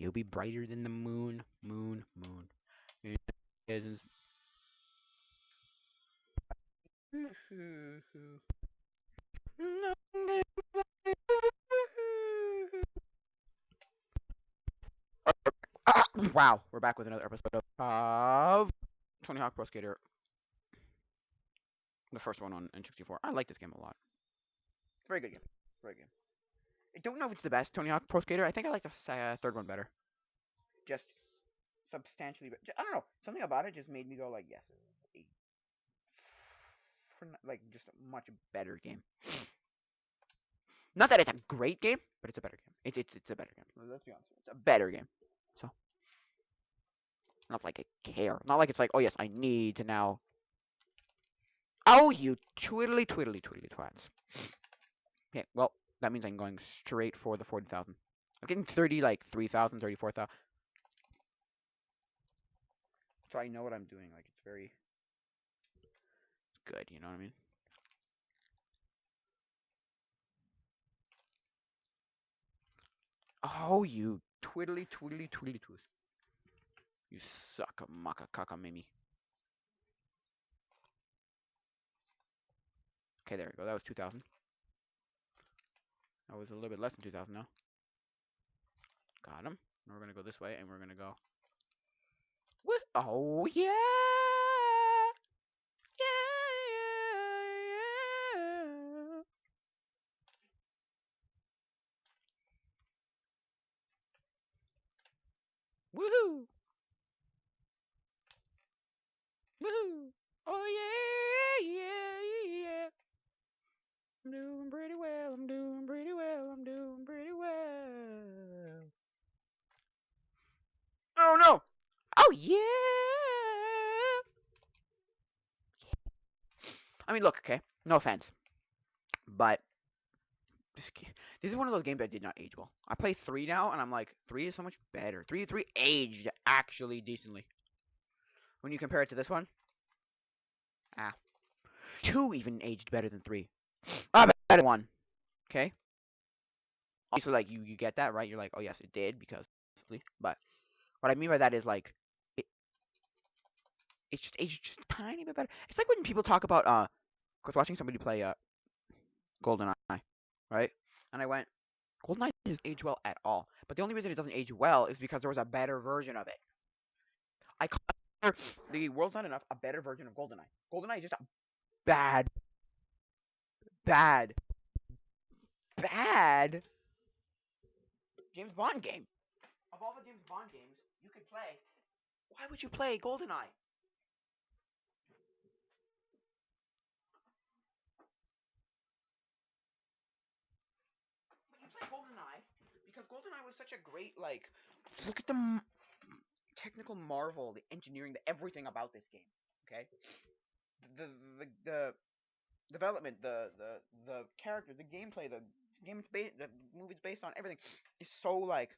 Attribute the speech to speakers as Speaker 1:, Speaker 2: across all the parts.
Speaker 1: You'll be brighter than the moon, moon, moon. Is- Ah, wow, we're back with another episode of Tony Hawk Pro Skater, the first one on N64. I like this game a lot. Very good game. Very good. I don't know if it's the best Tony Hawk Pro Skater. I think I like the third one better. Just substantially, but I don't know. Something about it just made me go like, yes, like just a much better game. Not that it's a great game, but it's a better game. It's a better game. Let's be honest. It's a better game. So not like I care. Not like it's like, oh yes, I need to now. Oh, you twiddly twiddly twiddly twats. Okay, well that means I'm going straight for the 40,000. I'm getting 33,000, 34,000. So I know what I'm doing. Like it's very good. You know what I mean? Oh, you twiddly twiddly twiddly twist. You suck, maka kaka mimi. Okay, there we go. That was 2,000. That was a little bit less than 2,000 now. Got him. We're gonna go this way, and we're gonna go. What? Oh yeah, yeah, yeah. Woohoo! Woohoo! Oh yeah, yeah, yeah. I'm doing pretty well. I'm doing pretty well. I'm doing pretty well. Oh no! Oh yeah! I mean, look, okay. No offense, but this is one of those games that did not age well. I play 3 now, and I'm like, 3 is so much better. 3 aged actually decently. When you compare it to this one, ah, 2 even aged better than 3. Ah, better than 1. Okay? Also, like, you get that, right? You're like, oh, yes, it did, because, but what I mean by that is, like, it, it's just aged just a tiny bit better. It's like when people talk about, I was watching somebody play, GoldenEye, right? And I went, GoldenEye doesn't age well at all. But the only reason it doesn't age well is because there was a better version of it. I consider the World's Not Enough a better version of GoldenEye. GoldenEye is just a bad, bad, bad James Bond game. Of all the James Bond games you could play, why would you play GoldenEye? But you play GoldenEye because GoldenEye was such a great, like, look at the technical marvel, the engineering, the everything about this game. Okay, the the development, the characters, the gameplay, the the movie's based on everything is so like,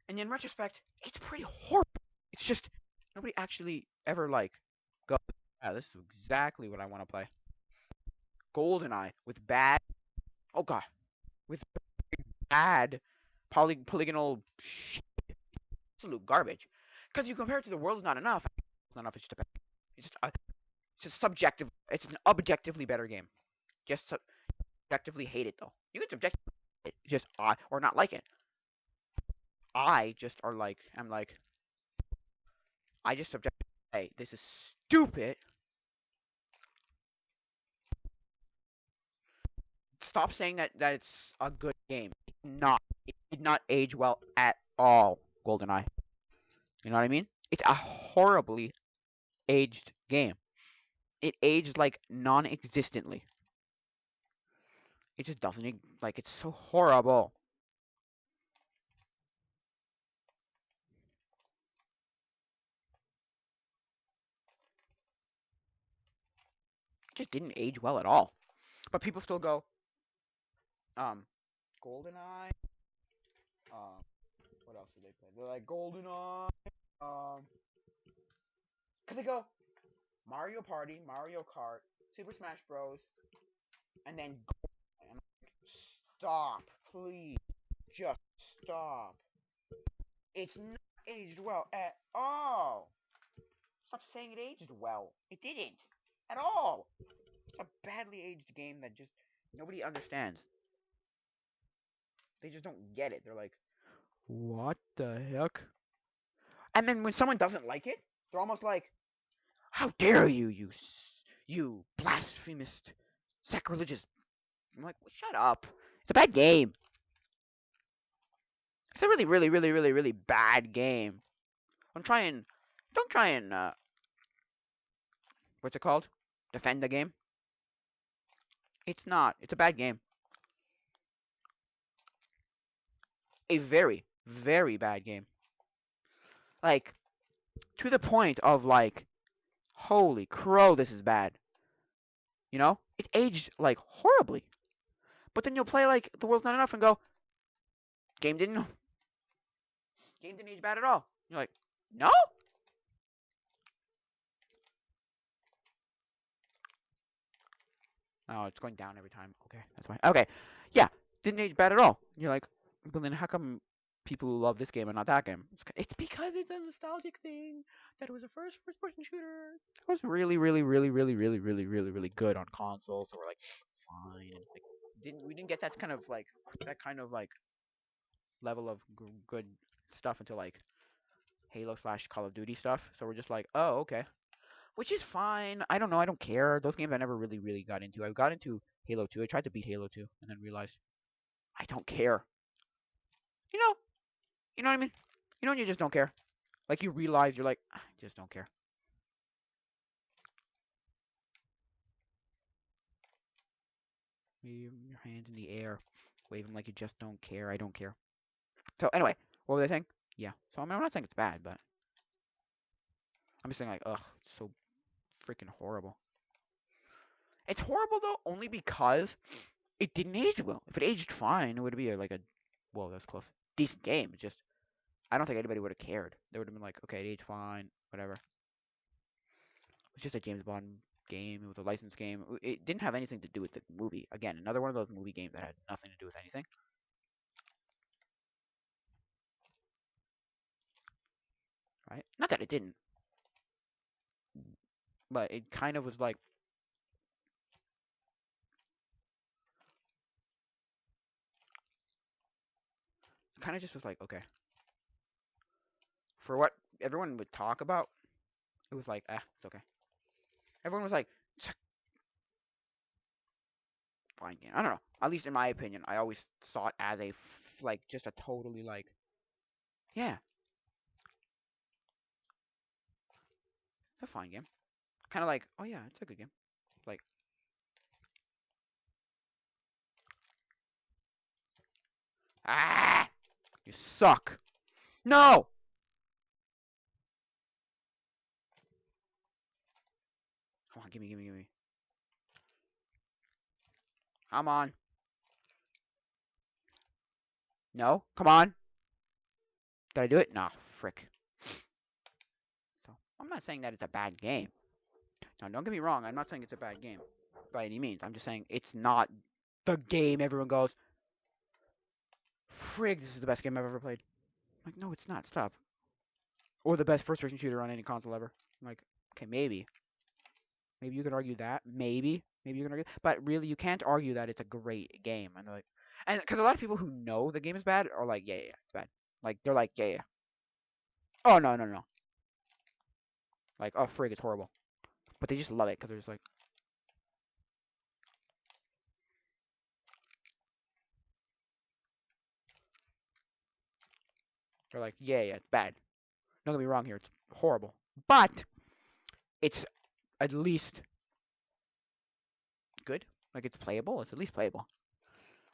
Speaker 1: and in retrospect, it's pretty horrible. It's just nobody actually ever like goes, yeah, this is exactly what I want to play. GoldenEye with bad, oh god, with bad polygonal shit, absolute garbage. Because you compare it to the world's not enough. It's not enough. It's just a, it's just a, it's just subjective. It's an objectively better game. Just subjectively hate it though. You can subjectively hate it, just or not like it. I just are like I'm like I just subjectively say this is stupid. Stop saying that it's a good game. It's not. It did not age well at all. GoldenEye. You know what I mean? It's a horribly aged game. It aged like non-existently. It just doesn't like it's so horrible. It just didn't age well at all. But people still go, um, GoldenEye. What else do they play? They're like GoldenEye. Um, cause they go Mario Party, Mario Kart, Super Smash Bros, and then GoldenEye. I'm like, stop, please, just stop. It's not aged well at all. Stop saying it aged well. It didn't. At all. It's a badly aged game that just nobody understands. They just don't get it. They're like, what the heck? And then when someone doesn't like it, they're almost like, how dare you, you blasphemous, sacrilegious. I'm like, well, shut up. It's a bad game. It's a really, really, really, really, really bad game. Don't try and, what's it called? Defend the game. It's not. It's a bad game. A very, very bad game. Like, to the point of like, holy crow, this is bad. You know? It aged like horribly. But then you'll play like The World's Not Enough and go, game didn't age bad at all. You're like, no? Oh, it's going down every time. Okay, that's fine. Okay, yeah, didn't age bad at all. You're like, but then how come people who love this game and not that game? It's because it's a nostalgic thing. That it was a first-person shooter. It was really, really, really, really, really, really, really, really good on consoles. So we're like, fine. Like, we didn't get that kind of like level of good stuff until like Halo slash Call of Duty stuff. So we're just like, oh, okay. Which is fine. I don't know. I don't care. Those games I never really, really got into. I got into Halo 2. I tried to beat Halo 2 and then realized I don't care. You know? You know what I mean? You know when you just don't care? Like you realize you're like, I just don't care. Wave your hands in the air. Wave them like you just don't care. I don't care. So anyway, what were they saying? Yeah. So I mean, I'm not saying it's bad, but I'm just saying like, ugh, it's so freaking horrible. It's horrible though, only because it didn't age well. If it aged fine, it would be like a, whoa, that's close, decent game. It's just I don't think anybody would have cared. They would have been like, okay, it aged fine, whatever. It's just a James Bond game. It was a licensed game. It didn't have anything to do with the movie. Again, another one of those movie games that had nothing to do with anything. Right? Not that it didn't, but it kind of was like, kind of just was like, okay. For what everyone would talk about, it was like, it's okay. Everyone was like, it's a fine game. I don't know. At least in my opinion, I always saw it as a, like, just a totally, like, yeah, it's a fine game. Kind of like, oh yeah, it's a good game. Like, ah, you suck. No! Come on, gimme, gimme, gimme. Come on. No? Come on. Did I do it? Nah, frick. So, I'm not saying that it's a bad game. Now, don't get me wrong. I'm not saying it's a bad game by any means. I'm just saying it's not the game everyone goes, frig, this is the best game I've ever played. I'm like, no, it's not. Stop. Or the best first-person shooter on any console ever. I'm like, okay, maybe. Maybe you could argue that. Maybe. Maybe you can argue. But really, you can't argue that it's a great game. And they're like, and because a lot of people who know the game is bad are like, yeah, yeah, yeah, it's bad. Like, they're like, yeah, yeah. Oh, no, no, no. Like, oh, frig, it's horrible. But they just love it because they're just like, they're like, yeah, yeah, it's bad. Don't get me wrong here, it's horrible. But it's at least good. Like, it's playable. It's at least playable.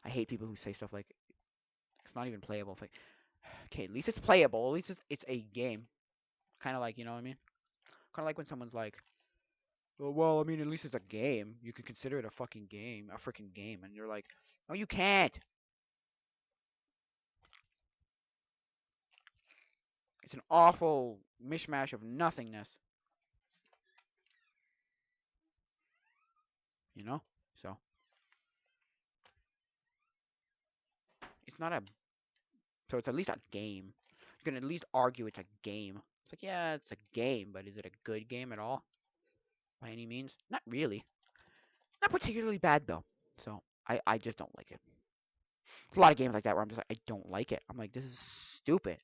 Speaker 1: I hate people who say stuff like, it's not even playable. It's like, okay, at least it's playable. At least it's a game. Kind of like, you know what I mean? Kind of like when someone's like, well, I mean, at least it's a game. You could consider it a fucking game, a freaking game. And you're like, no, you can't. It's an awful mishmash of nothingness. You know? So, it's not a. So it's at least a game. can at least argue it's a game. It's like, yeah, it's a game, but is it a good game at all? By any means? Not really. Not particularly bad, though. So, I just don't like it. There's a lot of games like that where I'm just like, I don't like it. I'm like, this is stupid.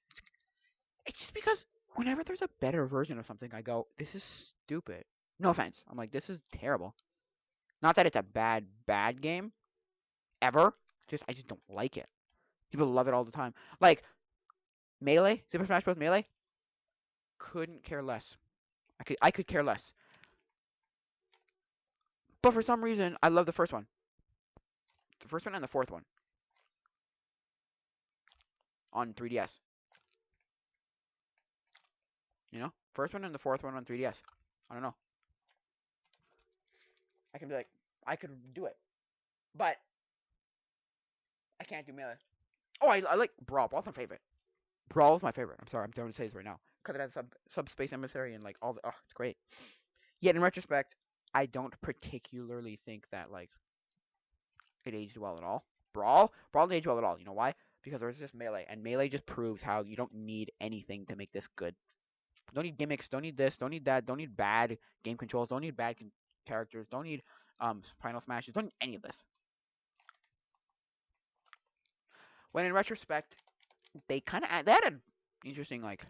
Speaker 1: It's just because whenever there's a better version of something, I go, this is stupid. No offense. I'm like, this is terrible. Not that it's a bad game, ever. I just don't like it. People love it all the time. Like, Melee, Super Smash Bros. Melee, couldn't care less. I could care less. But for some reason, I love the first one. The first one and the fourth one on 3DS. You know, first one and the fourth one on 3DS. I don't know. I can be like, I could do it, but I can't do Melee. Oh, I like Brawl. Brawl's my favorite. Brawl is my favorite. I'm sorry, I'm going to say this right now because it has subspace emissary and like all the. Oh, it's great. Yet in retrospect, I don't particularly think that like it aged well at all. Brawl didn't age well at all. You know why? Because there was just Melee, and Melee just proves how you don't need anything to make this good. Don't need gimmicks. Don't need this. Don't need that. Don't need bad game controls. Don't need bad characters. Don't need final smashes. Don't need any of this. When in retrospect, they kind of they had an interesting like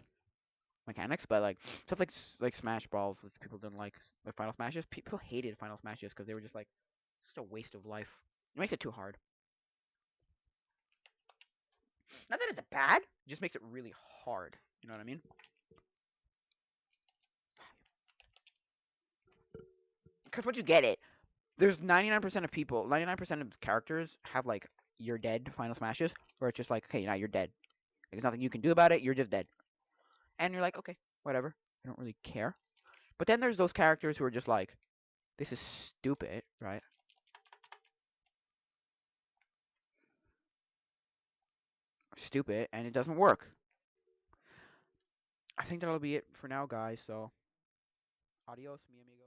Speaker 1: mechanics, but like stuff like Smash Balls, which people didn't like Final Smashes. People hated Final Smashes because they were just like such a waste of life. It makes it too hard. Not that it's bad, it just makes it really hard. You know what I mean? Because once you get it, there's 99% of people, 99% of characters have like you're dead Final Smashes, where it's just like, okay, now you're dead. There's nothing you can do about it. You're just dead. And you're like, okay, whatever. I don't really care. But then there's those characters who are just like, this is stupid, right? Stupid, and it doesn't work. I think that'll be it for now, guys. So, adios, mi amigo.